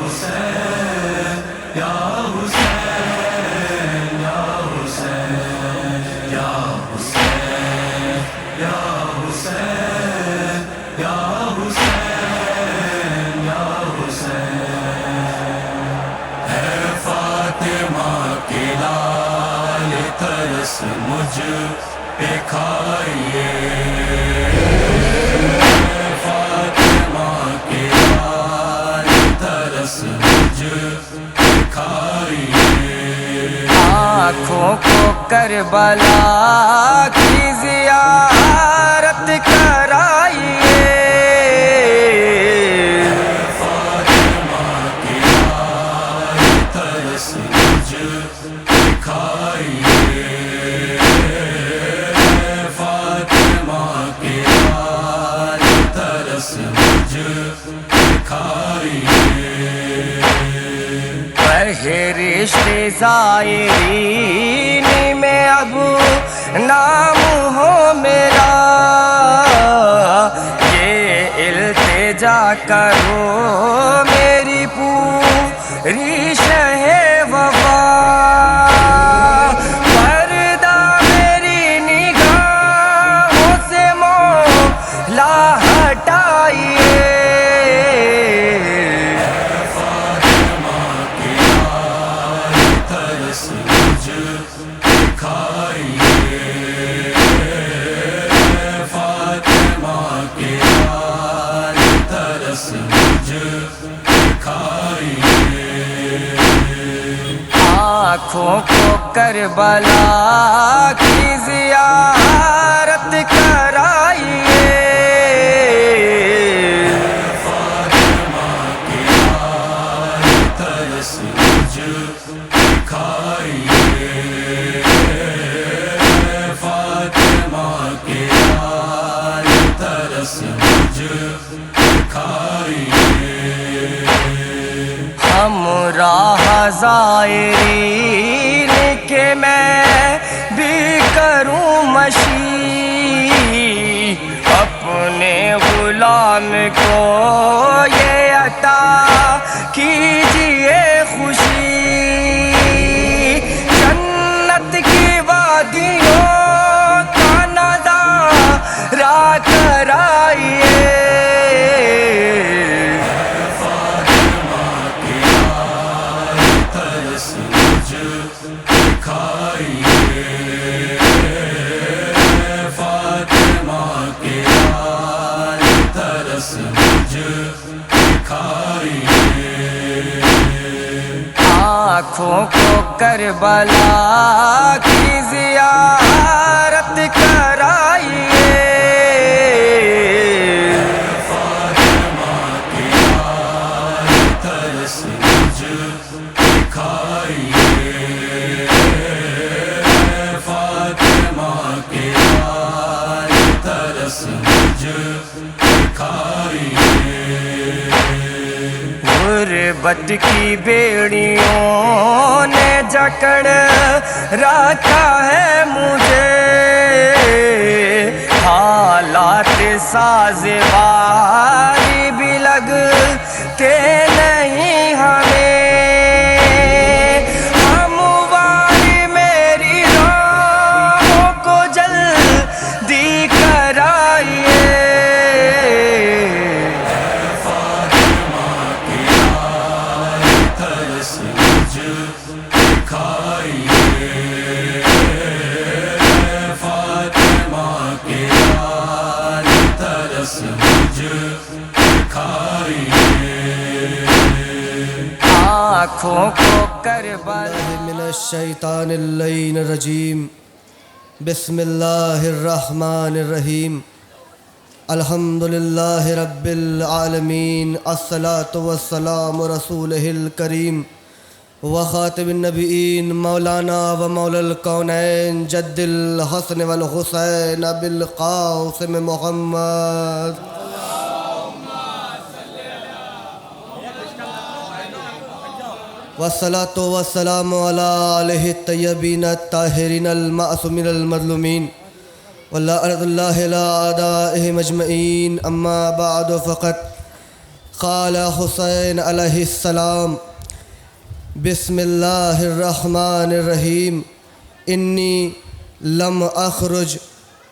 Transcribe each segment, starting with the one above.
حسین یا حسین یا حسین یا حسین یا حسین یا حسین یا حسین ہے فاطمہ کے لال ترس مجھ پہ کھائیے فاطمہ کے لال ترس مجھ پہ کھائیے آنکھوں کو کربلا کی زیارت کرائیے فاطمہ کے لال ترس مجھ پہ کھائیے فاطمہ کے لال ترس مجھ پہ کھائیے رشتے زائرین میں اب نام ہو میرا یہ التجا کرو میری پوری شہ وفا پردہ میری نگاہوں سے مولا ہٹائیے ترس مجھ پہ کھائیے فاطمہ کے لال ترس مجھ پہ کھائیے آنکھوں کو کربلا کی زیارت کرائیے فاطمہ کے لال ترس مجھ پہ کھائیے فاطمہ کے لال ترس مجھ پہ کھائیے ہمراہ زائرین کے میں بھی کروں مشی اپنے غلام کو یہ عطا کیجیے خوشی جنت کی وادیوں کا نظارہ کرائیے ترس مجھ پہ کھائیے فاطمہ کے لال ترس مجھ پہ کھائیے آنکھوں کو کربلا کی زیارت کرائیے فاطمہ کے لال ترس مجھ پہ کھائیے فاطمہ کے لال ترس مجھ پہ کھائیے غربت کی بیڑیوں نے جکڑ رکھا ہے مجھے حالات سازگاری بھی لگتے نہیں ہمیں ہمواری میری راہوں کو جلدی کرائیے ترس مجھ پہ کھائیے فاطمہ کے لال ترس مجھ پہ کھائیے آنکھوں کو کربلا من الشیطان اللعین الرجیم بسم اللہ الرحمن الرحیم الحمدللہ رب العالمین الصلاة والسلام رسولہ الکریم وخاتم النبیین مولانا و مولا الکونین جد الحسن والحسین بالقاسم محمد والصلاة والسلام على آلہ الطیبین الطاہرین المعصومین المظلومین ولعنة اللہ لا أعدائهم أجمعين. أما بعد فقد قال حسین علیہ السلام بسم اللہ الرحمن الرحیم انی لم اخرج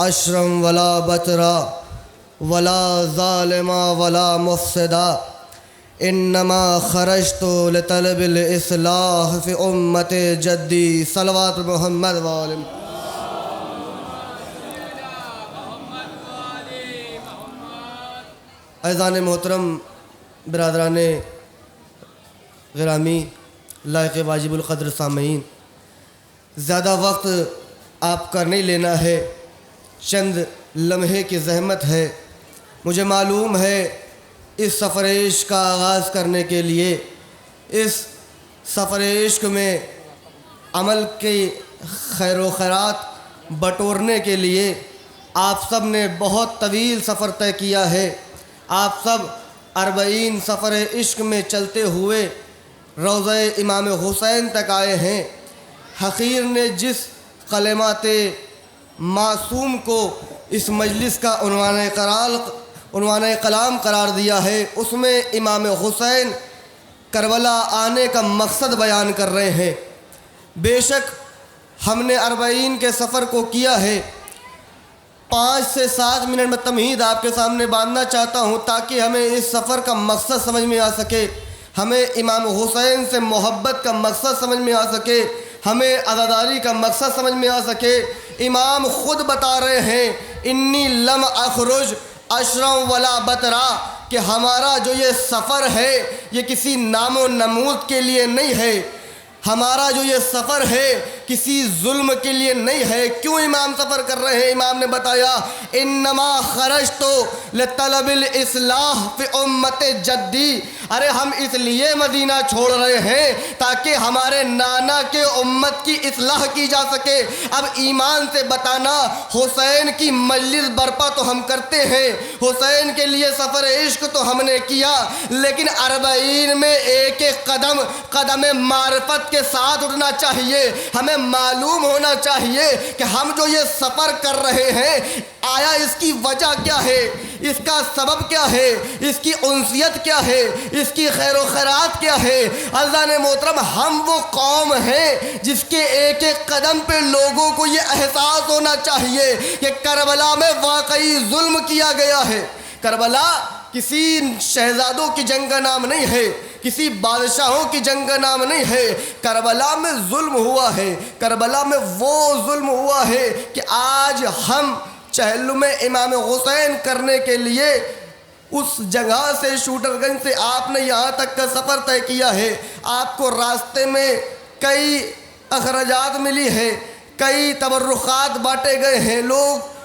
اشرم ولا بطرا ولا ظالما ولا مفسدا انما خرجت لطلب الاصلاح فی امت جدی صلوات محمد وآلہ. عزیزان محترم، برادران گرامی، لائق واجب القدر سامعین، زیادہ وقت آپ کا نہیں لینا ہے، چند لمحے کی زحمت ہے. مجھے معلوم ہے اس سفر عشق کا آغاز کرنے کے لیے، اس سفر عشق میں عمل کی خیر و خیرات بٹورنے کے لیے آپ سب نے بہت طویل سفر طے کیا ہے. آپ سب 40 سفر عشق میں چلتے ہوئے روضہ امام حسین تک آئے ہیں. حقیر نے جس کلمات معصوم کو اس مجلس کا عنوان کلام قرار دیا ہے، اس میں امام حسین کربلا آنے کا مقصد بیان کر رہے ہیں. بے شک ہم نے 40 کے سفر کو کیا ہے. 5 سے 7 منٹ میں تمہید آپ کے سامنے باندھنا چاہتا ہوں تاکہ ہمیں اس سفر کا مقصد سمجھ میں آ سکے، ہمیں امام حسین سے محبت کا مقصد سمجھ میں آ سکے، ہمیں عزاداری کا مقصد سمجھ میں آ سکے. امام خود بتا رہے ہیں انی لم اخرج اشرم ولا بطرا، کہ ہمارا جو یہ سفر ہے یہ کسی نام و نمود کے لیے نہیں ہے، ہمارا جو یہ سفر ہے کسی ظلم کے لیے نہیں ہے. کیوں امام سفر کر رہے ہیں؟ امام نے بتایا انما خرجت لطلب الاصلاح فی امت جدی، ارے ہم اس لیے مدینہ چھوڑ رہے ہیں تاکہ ہمارے نانا کے امت کی اصلاح کی جا سکے. اب ایمان سے بتانا، حسین کی مجلس برپا تو ہم کرتے ہیں، حسین کے لیے سفر عشق تو ہم نے کیا، لیکن 40 میں ایک ایک قدم معرفت کے ساتھ اٹھنا چاہیے. ہمیں معلوم ہونا چاہیے کہ ہم جو یہ سفر کر رہے ہیں آیا اس کی وجہ کیا ہے، اس کا سبب کیا ہے، اس کی انسیت کیا ہے، اس کی خیر و خیرات کیا ہے. عزیزان محترم، ہم وہ قوم ہیں جس کے ایک ایک قدم پہ لوگوں کو یہ احساس ہونا چاہیے کہ کربلا میں واقعی ظلم کیا گیا ہے. کربلا کسی شہزادوں کی جنگ کا نام نہیں ہے، کسی بادشاہوں کی جنگ کا نام نہیں ہے. کربلا میں ظلم ہوا ہے، کربلا میں وہ ظلم ہوا ہے کہ آج ہم چہلم امام حسین کرنے کے لیے اس جگہ سے شوٹر گنج سے آپ نے یہاں تک کا سفر طے کیا ہے. آپ کو راستے میں کئی اخراجات ملی ہے، کئی تبرخات بانٹے گئے ہیں، لوگ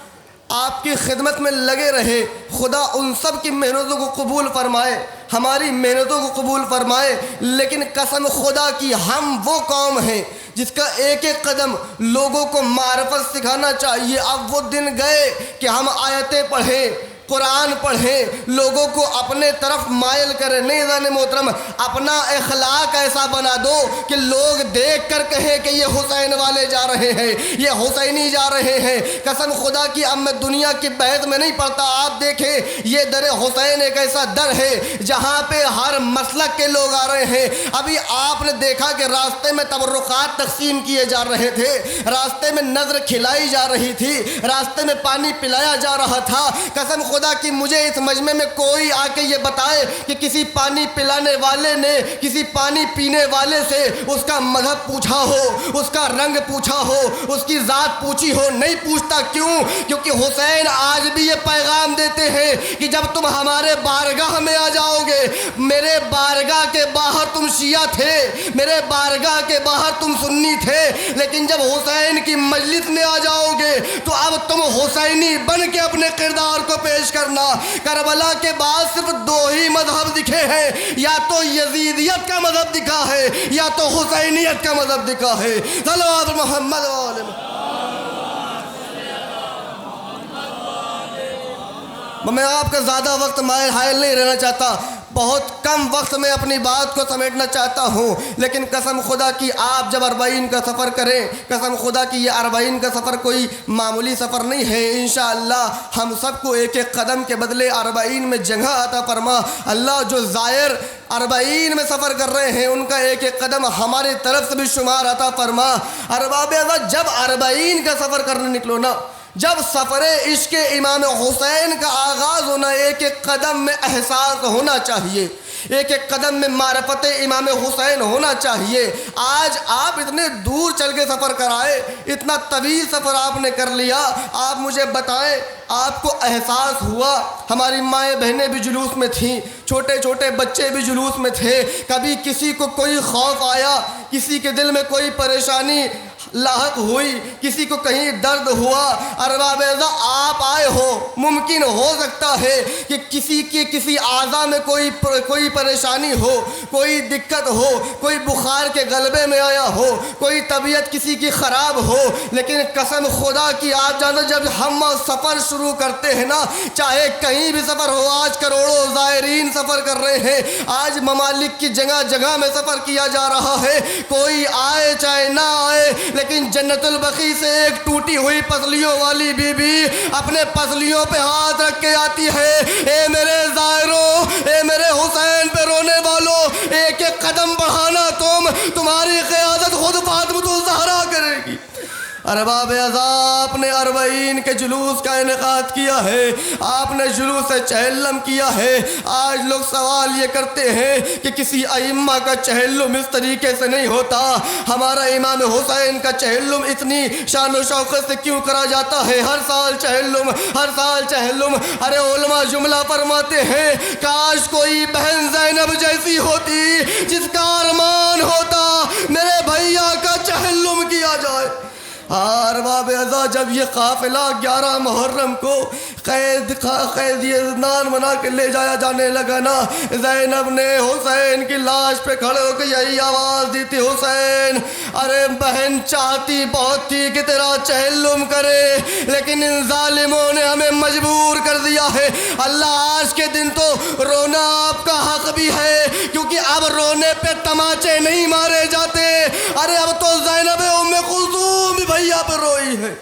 آپ کی خدمت میں لگے رہے. خدا ان سب کی محنتوں کو قبول فرمائے، ہماری محنتوں کو قبول فرمائے. لیکن قسم خدا کی ہم وہ قوم ہیں جس کا ایک ایک قدم لوگوں کو معرفت سکھانا چاہیے. اب وہ دن گئے کہ ہم آیتیں پڑھیں، قرآن پڑھیں، لوگوں کو اپنے طرف مائل کریں. نہیں عزیزان محترم، اپنا اخلاق ایسا بنا دو کہ لوگ دیکھ کر کہیں کہ یہ حسین والے جا رہے ہیں، یہ حسینی جا رہے ہیں. قسم خدا کی اب میں دنیا کی بحث میں نہیں پڑتا. آپ دیکھیں یہ در حسین ایک ایسا در ہے جہاں پہ ہر مسلک کے لوگ آ رہے ہیں. ابھی آپ نے دیکھا کہ راستے میں تبرخات تقسیم کیے جا رہے تھے، راستے میں نظر کھلائی جا رہی تھی، راستے میں پانی پلایا جا رہا تھا. قسم خدا کی مجھے اس مجمع میں کوئی آ کے یہ بتائے کہ کسی پانی پلانے والے نے کسی پانی پینے والے سے اس کا مذہب پوچھا ہو، اس کا رنگ پوچھا ہو، اس کی ذات پوچھی ہو. نہیں پوچھتا. کیوں؟ کیونکہ حسین آج بھی یہ پیغام دیتے ہیں کہ جب تم ہمارے بارگاہ میں آ جاؤ گے، میرے بارگاہ کے باہر تم شیعہ تھے، میرے بارگاہ کے باہر تم سنی تھے، لیکن جب حسین کی مجلس میں آ جاؤ گے تو اب تم حسینی بن کے اپنے کردار کو پیش کرنا. کربلا کے بعد صرف 2 ہی مذہب دکھے ہیں، یا تو یزیدیت کا مذہب دکھا ہے یا تو حسینیت کا مذہب دکھا ہے. صلوات محمد وآلہ. میں آپ کا زیادہ وقت مائل حائل نہیں رہنا چاہتا. بہت کم وقت میں اپنی بات کو سمیٹنا چاہتا ہوں، لیکن قسم خدا کی آپ جب 40 کا سفر کریں، قسم خدا کی یہ 40 کا سفر کوئی معمولی سفر نہیں ہے۔ انشاءاللہ ہم سب کو ایک ایک قدم کے بدلے 40 میں جگہ عطا فرما اللہ۔ جو زائر 40 میں سفر کر رہے ہیں ان کا ایک ایک قدم ہماری طرف سے بھی شمار عطا فرما۔ ارباب عزت، جب 40 کا سفر کرنے نکلو نا، جب سفر عشق امام حسین کا آغاز ہونا، ایک ایک قدم میں احساس ہونا چاہیے، ایک ایک قدم میں معرفت امام حسین ہونا چاہیے۔ آج آپ اتنے دور چل کے سفر کرائے، اتنا طویل سفر آپ نے کر لیا، آپ مجھے بتائیں آپ کو احساس ہوا؟ ہماری مائیں بہنیں بھی جلوس میں تھیں، چھوٹے چھوٹے بچے بھی جلوس میں تھے، کبھی کسی کو کوئی خوف آیا، کسی کے دل میں کوئی پریشانی لاحق ہوئی، کسی کو کہیں درد ہوا، ارباب عزت آپ آئے ہو، ممکن ہو سکتا ہے کہ کسی کے کسی اعضاء میں کوئی پریشانی ہو، کوئی دقت ہو، کوئی بخار کے غلبے میں آیا ہو، کوئی طبیعت کسی کی خراب ہو، لیکن قسم خدا کی آپ جانتے جب ہم سفر شروع کرتے ہیں نا، چاہے کہیں بھی سفر ہو، آج کروڑوں زائرین سفر کر رہے ہیں، آج ممالک کی جگہ جگہ میں سفر کیا جا رہا ہے، کوئی آئے چاہے نہ آئے، لیکن جنت البقیع سے ایک ٹوٹی ہوئی پسلیوں والی بی بی اپنے پسلیوں پہ ہاتھ رکھ کے آتی ہے، اے میرے زائروں، اے میرے حسین پہ رونے والوں، ایک ایک قدم بڑھانا، تمہاری قیادت خود فاطمۃ الزہرا کرے گی۔ ارباب عزت، آپ نے 40 کے جلوس کا انعقاد کیا ہے، آپ نے جلوس چہلم کیا ہے۔ آج لوگ سوال یہ کرتے ہیں کہ کسی ائمہ کا چہلم اس طریقے سے نہیں ہوتا، ہمارا امام حسین کا چہلم اتنی شان و شوقت سے کیوں کرا جاتا ہے؟ ہر سال چہلم، ہر سال چہلم۔ ارے علماء جملہ فرماتے ہیں کاش کوئی بہن زینب جیسی ہوتی جس کا ارمان ہوتا میرے بھیا کا چہلم کیا جائے۔ ارباب عزت، جب یہ قافلہ 11 محرم کو قید زندان بنا کے لے جایا جانے لگا نا، زینب نے حسین کی لاش پہ کھڑے ہو کے یہی آواز دی تھی، حسین ارے بہن چاہتی بہت تھی کہ تیرا چہلم کرے، لیکن ان ظالموں نے ہمیں مجبور کر دیا ہے۔ اللہ، آج کے دن تو رونا آپ کا حق بھی ہے، کیونکہ اب رونے پہ تماچے نہیں مارے جاتے۔ ارے اب تو زینب ام کلثوم بھی بھیا پہ روئی ہے۔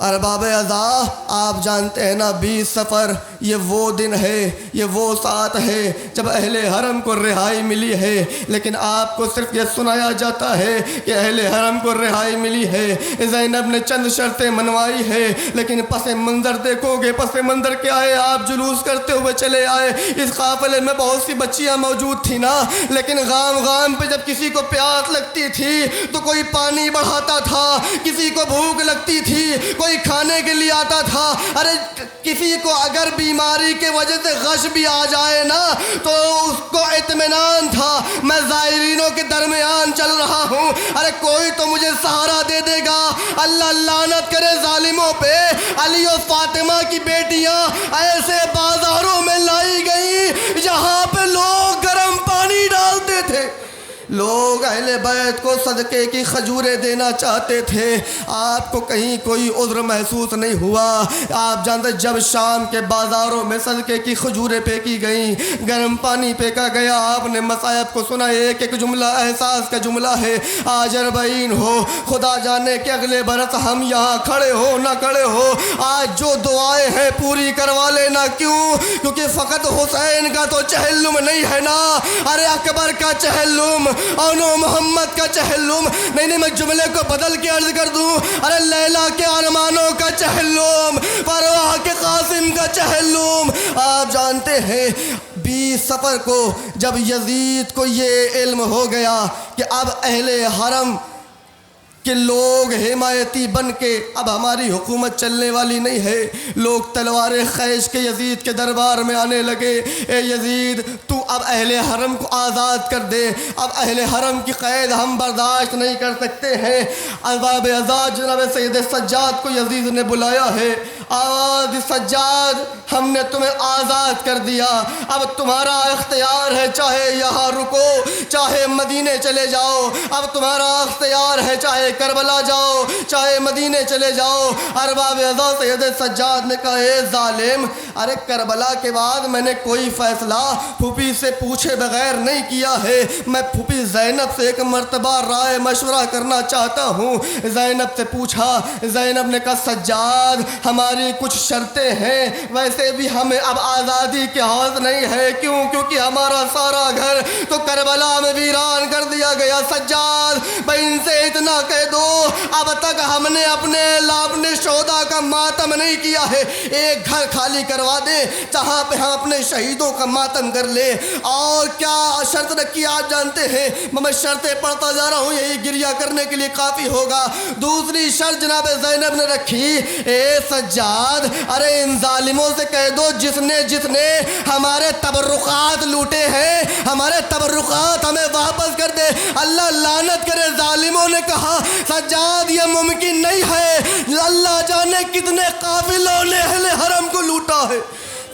ارباب عزت، آپ جانتے ہیں نا 20 سفر یہ وہ دن ہے، یہ وہ ساتھ ہے جب اہل حرم کو رہائی ملی ہے، لیکن آپ کو صرف یہ سنایا جاتا ہے کہ اہل حرم کو رہائی ملی ہے، زینب نے چند شرطیں منوائی ہے، لیکن پس منظر دیکھو گے، پس منظر کیا ہے؟ آپ جلوس کرتے ہوئے چلے آئے، اس قافلے میں بہت سی بچیاں موجود تھیں نا، لیکن غام پہ جب کسی کو پیاس لگتی تھی تو کوئی پانی بڑھاتا تھا، کسی کو بھوک لگتی تھی کوئی کھانے کے لیے آتا تھا، ارے کسی کو اگر بیماری کے وجہ سے غش بھی آ جائے نا تو اس کو اطمینان تھا میں زائرینوں کے درمیان چل رہا ہوں، ارے کوئی تو مجھے سہارا دے دے گا۔ اللہ لعنت کرے ظالموں پہ، علی و فاطمہ کی بیٹیاں ایسے بازاروں میں لائی گئیں جہاں پہ لوگ گرم پانی ڈالتے تھے، لوگ اہل بیت کو صدقے کی کھجوریں دینا چاہتے تھے، آپ کو کہیں کوئی عذر محسوس نہیں ہوا؟ آپ جانتے جب شام کے بازاروں میں صدقے کی کھجوریں پھینکی گئیں، گرم پانی پھینکا گیا، آپ نے مصائب کو سنا، ایک ایک جملہ احساس کا جملہ ہے۔ آج 40 ہو، خدا جانے کہ اگلے برس ہم یہاں کھڑے ہو نہ کھڑے ہو، آج جو دعائیں ہیں پوری کروا لینا۔ کیوں؟ کیونکہ فقط حسین کا تو چہلم نہیں ہے نا، ارے اکبر کا چہلم، اونو محمد کا چہلم، نہیں میں جملے کو بدل کے عرض کر دوں، ارے لیلا کے ارمانوں کا چہلم، پرواہ کے قاسم کا چہلم۔ آپ جانتے ہیں 20 سفر کو جب یزید کو یہ علم ہو گیا کہ اب اہل حرم کہ لوگ حمایتی بن کے اب ہماری حکومت چلنے والی نہیں ہے، لوگ تلواریں خیش کے یزید کے دربار میں آنے لگے، اے یزید تو اب اہل حرم کو آزاد کر دے، اب اہل حرم کی قید ہم برداشت نہیں کر سکتے ہیں۔ ارباب عزت، جناب سید سجاد کو یزید نے بلایا ہے، آواز سجاد ہم نے تمہیں آزاد کر دیا، اب تمہارا اختیار ہے، چاہے یہاں رکو چاہے مدینے چلے جاؤ، اب تمہارا اختیار ہے، چاہے کربلا جاؤ چاہے مدینے چلے جاؤ۔ ارباب اعضاء سید سجاد نے کہا اے ظالم، ارے کربلا کے بعد میں نے کوئی فیصلہ پھوپھی سے پوچھے بغیر نہیں کیا ہے، میں پھوپھی زینب سے ایک مرتبہ رائے مشورہ کرنا چاہتا ہوں۔ زینب سے پوچھا، زینب نے کہا سجاد ہماری کچھ شرطیں ہیں، ویسے بھی ہمیں اب آزادی کے حوص نہیں ہے، کیونکہ ہمارا سارا گھر تو کربلا میں ویران کر دیا گیا۔ سجاد بھائی ان سے اتنا کہہ دو اب تک ہم نے اپنے شہداء کا ماتم نہیں کیا ہے، ایک گھر خالی کروا دیں جہاں پہ ہم اپنے شہیدوں کا ماتم کر لیں۔ اور کیا شرط رکھی آپ جانتے ہیں، میں شرطیں پڑھتا جا رہا ہوں، یہی گریہ کرنے کے لیے کافی ہوگا۔ دوسری شرط جناب زینب نے رکھی، اے سجاد ارے ان ظالموں سے کہہ دو جس نے ہمارے تبرکات لوٹے ہیں، ہمارے تبرکات ہمیں واپس کر دے۔ اللہ لعنت کرے ظالموں نے کہا سجاد یہ ممکن نہیں ہے، اللہ جانے کتنے قافلوں نے اہل حرم کو لوٹا ہے،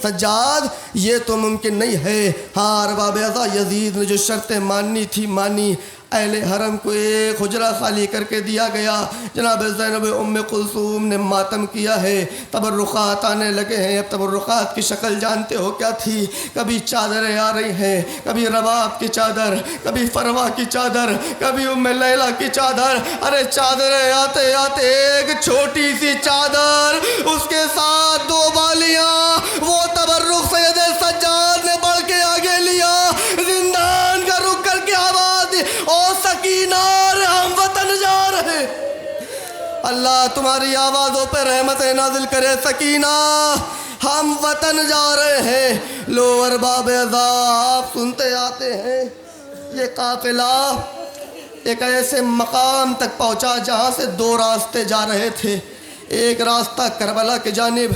سجاد یہ تو ممکن نہیں ہے۔ ہاں ارباب اعضاء یزید نے جو شرطیں ماننی تھی مانی، اہل حرم کو ایک حجرہ خالی کر کے دیا گیا۔ جناب زینب ام کلثوم نے ماتم کیا ہے، تبرکات آنے لگے ہیں۔ اب تبرکات کی شکل جانتے ہو کیا تھی؟ کبھی چادریں آ رہی ہیں، کبھی رباب کی چادر، کبھی فروا کی چادر، کبھی ام لیلہ کی چادر۔ ارے چادریں آتے آتے ایک چھوٹی سی چادر، اس کے ساتھ 2 بالیاں، وہ تبرک سید سجاد نے بڑھ کے آگے لیا، زندان کا رخ کر کے آواز دی او سکینہ ہم وطن جا رہے۔ اللہ تمہاری آوازوں پہ رحمتیں نازل کرے، سکینہ ہم وطن جا رہے ہیں۔ لو ارباب اعضاء آپ سنتے آتے ہیں، یہ قافلہ ایک ایسے مقام تک پہنچا جہاں سے 2 راستے جا رہے تھے، ایک راستہ کربلا کی جانب،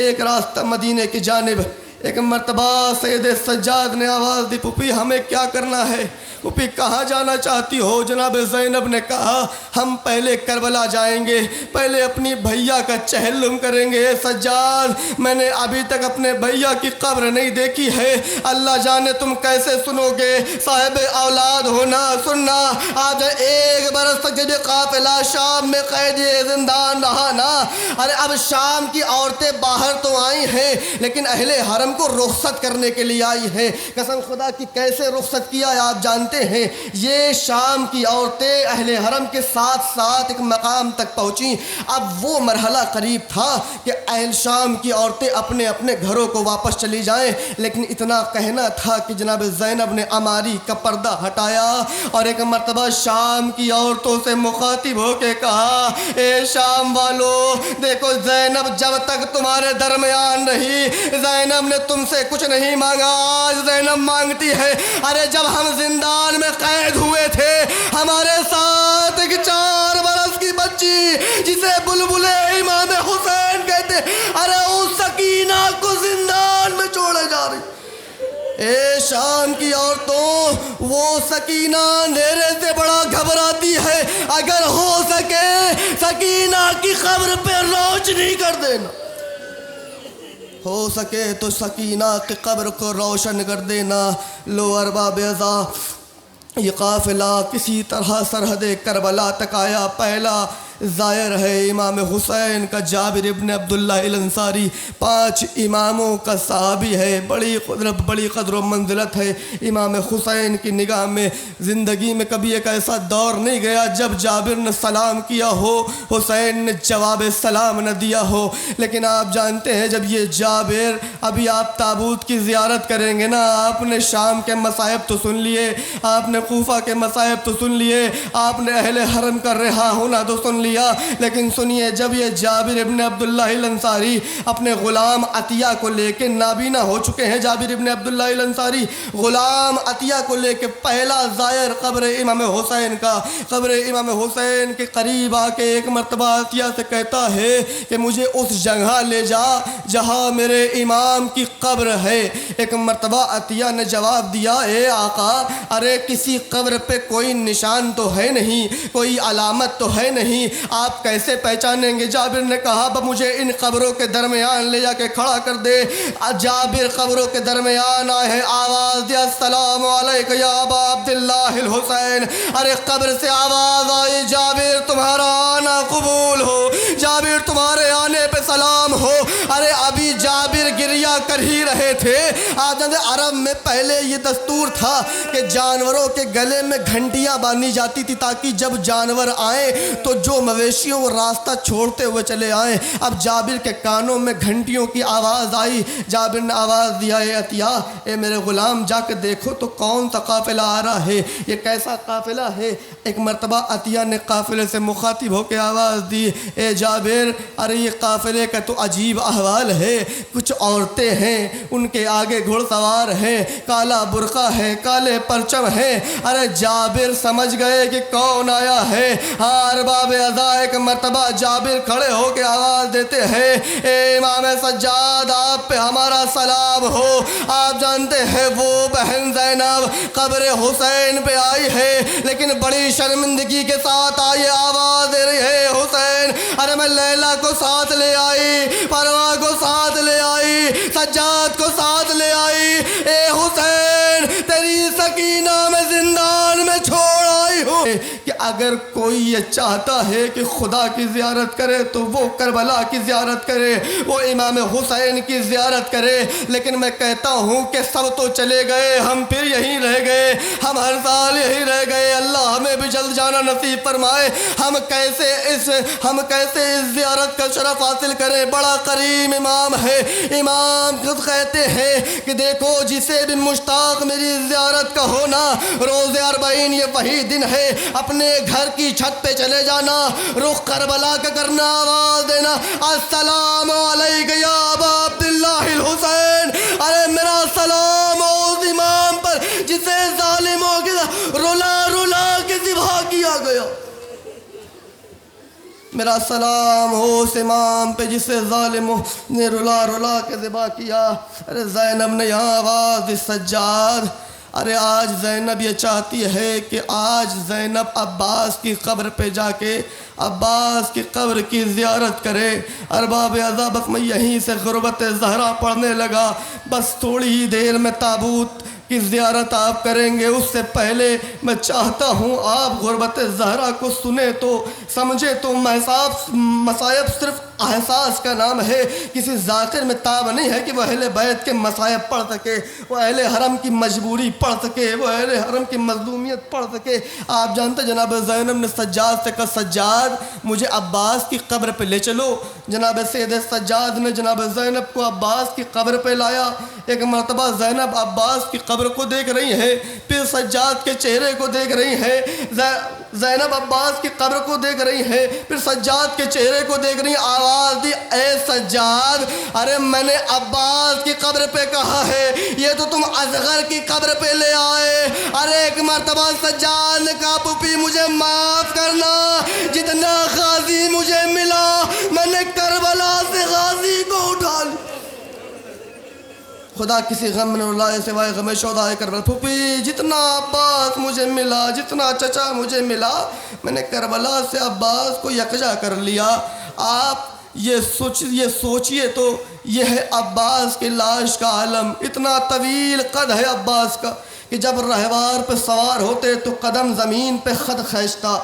ایک راستہ مدینے کی جانب۔ ایک مرتبہ سید سجاد نے آواز دی پھوپھی ہمیں کیا کرنا ہے، پھوپھی کہاں جانا چاہتی ہو؟ جناب زینب نے کہا ہم پہلے کربلا جائیں گے، پہلے اپنی بھیا کا چہلم کریں گے۔ سجاد میں نے ابھی تک اپنے بھیا کی قبر نہیں دیکھی ہے، اللہ جانے تم کیسے سنو گے، صاحب اولاد ہونا سننا۔ آج 1 برس تک جب قافلہ شام میں قید زندان رہا نا، ارے اب شام کی عورتیں باہر تو آئی ہیں لیکن اہل حرم کو رخصت کرنے کے لیے آئی ہیں۔ قسم خدا کی کیسے رخصت کیا ہے آپ جانتے ہیں، یہ شام کی عورتیں اہل حرم کے ساتھ ساتھ ایک مقام تک پہنچیں۔ اب وہ مرحلہ قریب تھا کہ اہل شام کی عورتیں اپنے اپنے گھروں کو واپس چلی جائیں، لیکن اتنا کہنا تھا کہ جناب زینب نے عماری کا پردہ ہٹایا اور ایک مرتبہ شام کی عورتوں سے مخاطب ہو کے کہا اے شام والو دیکھو، زینب جب تک تمہارے درمیان رہی زینب نے تم سے کچھ نہیں مانگا، آج زینب مانگتی ہے۔ ارے جب ہم زندان میں قید ہوئے تھے ہمارے ساتھ ایک 4 برس کی بچی جسے بلبل امام حسین کہتے، ارے اس سکینہ کو زندان میں چھوڑے جا رہی۔ اے شام کی عورتوں، وہ سکینہ اندھیرے سے بڑا گھبراتی ہے، اگر ہو سکے سکینہ کی قبر پہ روشنی کر دینا، ہو سکے تو سکینہ کی قبر کو روشن کر دینا۔ لو ارباب اعضاء یہ قافلہ کسی طرح سرحد کربلا تک آیا۔ پہلا زائر ہے امام حسین کا جابر ابن عبداللہ الانصاری، 5 اماموں کا صحابی ہے، بڑی قدر و منزلت ہے امام حسین کی نگاہ میں۔ زندگی میں کبھی ایک ایسا دور نہیں گیا جب جابر نے سلام کیا ہو حسین نے جواب سلام نہ دیا ہو، لیکن آپ جانتے ہیں جب یہ جابر، ابھی آپ تابوت کی زیارت کریں گے نا، آپ نے شام کے مصائب تو سن لیے، آپ نے کوفہ کے مصائب تو سن لیے، آپ نے اہل حرم کا رہا ہونا تو سن لیے، لیکن سنیے جب یہ جابر ابن عبداللہ الانصاری اپنے غلام عطیہ کو لے کے نابینا ہو چکے ہیں، جابر ابن عبداللہ الانصاری غلام عطیہ کو لے کے پہلا زائر قبر امام حسین کا، قبر امام حسین کے قریب آ کے ایک مرتبہ عطیہ سے کہتا ہے کہ مجھے اس جگہ لے جا جہاں میرے امام کی قبر ہے۔ ایک مرتبہ عطیہ نے جواب دیا اے آقا، ارے کسی قبر پہ کوئی نشان تو ہے نہیں، کوئی علامت تو ہے نہیں، آپ کیسے پہچانیں گے؟ جابر نے کہا اب مجھے ان قبروں کے درمیان لے جا کے کھڑا کر دے۔ جابر قبروں کے درمیان آئے ہیں، آواز دیا السلام علیکم یا ابا عبداللہ الحسین۔ ارے قبر سے آواز آئی جابر تمہارا آنا قبول ہو، جابر تمہارے آنے پہ سلام ہو۔ ارے ابھی جابر گریہ کر ہی رہے تھے۔ آدھے عرب میں پہلے یہ دستور تھا کہ جانوروں کے گلے میں گھنٹیاں باندھی جاتی تھی تاکہ جب جانور آئیں تو جو مویشیوں وہ راستہ چھوڑتے ہوئے چلے آئیں۔ اب جابر کے کانوں میں گھنٹیوں کی آواز آئی۔ جابر نے آواز دیا اے عطیہ، اے میرے غلام جا کے دیکھو تو کون سا قافلہ آ رہا ہے، یہ کیسا قافلہ ہے۔ ایک مرتبہ عطیہ نے قافلے سے مخاطب ہو کے آواز دی اے جابر، ارے یہ قافلے کا تو عجیب احوال ہے، کچھ عورتیں ہیں، ان کے آگے گھڑ سوار ہیں، کالا برقع ہے، کالے پرچم ہیں۔ ارے جابر سمجھ گئے کہ کون آیا ہے۔ ہاں ارباب اعضاء ایک مرتبہ جابر کھڑے ہو کے آواز دیتے ہیں اے امام سجاد آپ پہ ہمارا سلام ہو۔ آپ جانتے ہیں وہ بہن زینب قبر حسین پہ آئی ہے لیکن بڑی شرمندگی کے ساتھ آئی، آواز دے رہی ہے حسین، ارے میں لیلا کو ساتھ لے آئی، پروا کو ساتھ لے آئی، سجاد کو ساتھ لے آئی، اے حسین تیری سکینہ میں زندان میں چھوڑ آئی ہوں۔ کہ اگر کوئی یہ چاہتا ہے کہ خدا کی زیارت کرے تو وہ کربلا کی زیارت کرے، وہ امام حسین کی زیارت کرے، لیکن میں کہتا ہوں کہ سب تو چلے گئے، ہم پھر یہیں رہ گئے، ہم ہر سال یہیں رہ گئے۔ اللہ ہمیں بھی جلد جانا نصیب فرمائے۔ ہم کیسے اس زیارت کا شرف حاصل کریں؟ بڑا کریم امام ہے۔ امام خود کہتے ہیں کہ دیکھو جسے بھی مشتاق میری زیارت کا ہونا، روز 40 یہ وہی دن ہے، اپنے گھر کی چھت پہ چلے جانا، رخ کربلا کا کرنا، آواز دینا السلام علیکم یا ابا عبداللہ الحسین۔ ارے میرا سلام اس امام پر جسے ظالموں کے رلا رلا کے ذبح کیا گیا، میرا سلام ہو اس امام پہ جسے ظالموں نے رلا رلا کے ذبح کیا۔ ارے زینب نے یہاں آواز دی سجاد، ارے آج زینب یہ چاہتی ہے کہ آج زینب عباس کی قبر پہ جا کے عباس کی قبر کی زیارت کرے۔ ارباب اعضاء بس میں یہیں سے غربت زہرا پڑھنے لگا، بس تھوڑی ہی دیر میں تابوت کی زیارت آپ کریں گے، اس سے پہلے میں چاہتا ہوں آپ غربت زہرا کو سنیں تو سمجھے تو مصائب صرف احساس کا نام ہے، کسی ذاکر میں تاب نہیں ہے کہ وہ اہل بیت کے مصائب پڑھ سکے، وہ اہل حرم کی مجبوری پڑھ سکے، وہ اہل حرم کی مظلومیت پڑھ سکے۔ آپ جانتے جناب زینب نے سجاد سے کہا سجاد مجھے عباس کی قبر پہ لے چلو۔ جناب سید سجاد نے جناب زینب کو عباس کی قبر پہ لایا۔ ایک مرتبہ زینب عباس کی قبر کو دیکھ رہی ہے، پھر سجاد کے چہرے کو دیکھ رہی ہے، زینب عباس کی قبر کو دیکھ رہی ہے، پھر سجاد کے چہرے کو دیکھ رہی ہے۔ آواز دی اے سجاد، ارے میں نے عباس کی قبر پہ کہا ہے، یہ تو تم اصغر کی قبر پہ لے آئے۔ ارے ایک مرتبہ سجاد نے کہا پھوپھی مجھے معاف کرنا، جتنا غازی مجھے ملا میں نے کربلا سے غازی کو اٹھا لیا، خدا کسی غم نہ لائے سوائے غم شہدائے کربلا۔ پھوپھی جتنا عباس مجھے ملا، جتنا چچا مجھے ملا، میں نے کربلا سے عباس کو یکجا کر لیا۔ آپ یہ سوچئے تو یہ ہے عباس کی لاش کا عالم، اتنا طویل قد ہے عباس کا کہ جب رہوار پہ سوار ہوتے تو قدم زمین پہ خط کھینچتا۔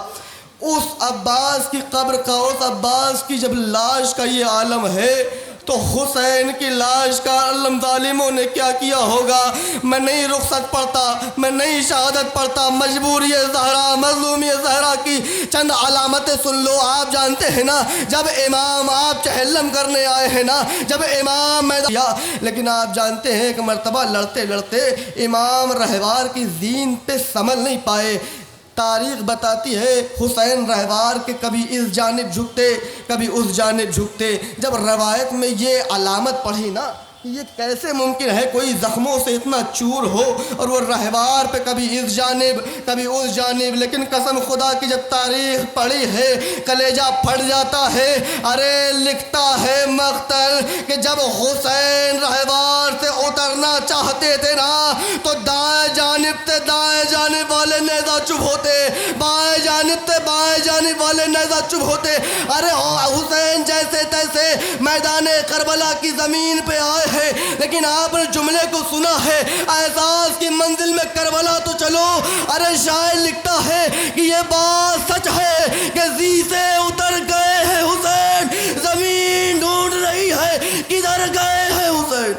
اس عباس کی قبر کا، اس عباس کی جب لاش کا یہ عالم ہے تو حسین کی لاش کا علم ظالموں نے کیا کیا ہوگا؟ میں نہیں رخصت پڑھتا، میں نہیں شہادت پڑھتا، مجبوری زہرا، مظلومی زہرا کی چند علامتیں سن لو۔ آپ جانتے ہیں نا جب امام آپ چہلم کرنے آئے ہیں نا، جب امام لیکن آپ جانتے ہیں کہ مرتبہ لڑتے لڑتے امام رہوار کی زین پہ سنبھل نہیں پائے۔ تاریخ بتاتی ہے حسین رہوار کے کبھی اس جانب جھکتے کبھی اس جانب جھکتے۔ جب روایت میں یہ علامت پڑھی نا یہ کیسے ممکن ہے کوئی زخموں سے اتنا چور ہو اور وہ رہوار پہ کبھی اس جانب کبھی اس جانب. لیکن قسم خدا کی جب تاریخ پڑھی ہے کلیجہ پھٹ جاتا ہے. ارے لکھتا ہے مقتل کہ جب حسین رہوار سے اترنا چاہتے تھے نا تو دائیں جانب والے نیزہ چپ ہوتے, بائیں جانب والے نیزہ چپ ہوتے. ارے حسین جیسے تیسے میدان کربلا کی زمین پہ آئے ہیں, لیکن آپ نے جملے کو سنا ہے احساس کی منزل میں کربلا تو چلو. ارے شاعر لکھتا ہے کہ یہ بات سچ ہے کہ زی سے اتر گئے ہیں حسین, زمین ڈھونڈ رہی ہے کدھر گئے ہیں حسین.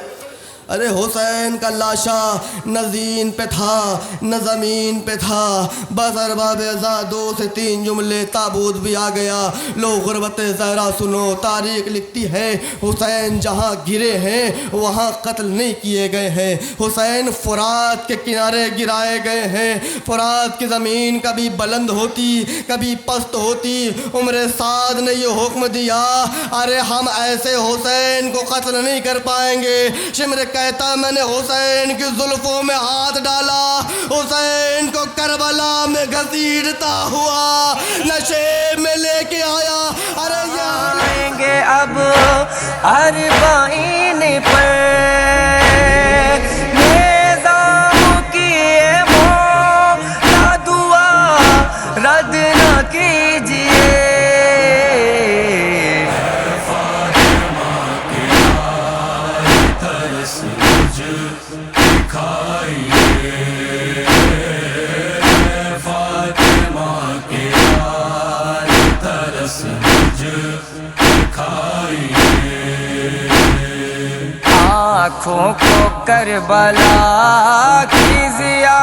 ارے حسین کا لاشا نہ زین پہ تھا نہ زمین پہ تھا, بس ارباب ازا 2 سے 3 جملے تابوت بھی آ گیا. لو غربت زہرا سنو, تاریخ لکھتی ہے حسین جہاں گرے ہیں وہاں قتل نہیں کیے گئے ہیں. حسین فرات کے کنارے گرائے گئے ہیں. فرات کی زمین کبھی بلند ہوتی کبھی پست ہوتی. عمر سعد نے یہ حکم دیا ارے ہم ایسے حسین کو قتل نہیں کر پائیں گے. شمر کہتا میں نے حسین کی زلفوں میں ہاتھ ڈالا, حسین کو کربلا میں گھسیٹتا ہوا نشے میں لے کے آیا. ارے آئیں گے اب اربعین پر نظام کی مولا دعا رد نہ کیجیے. ترس مجھ دکھائیے, فاطمہ کے لال ترس مجھ دکھائیے. آنکھوں کو کربلا کی ضیا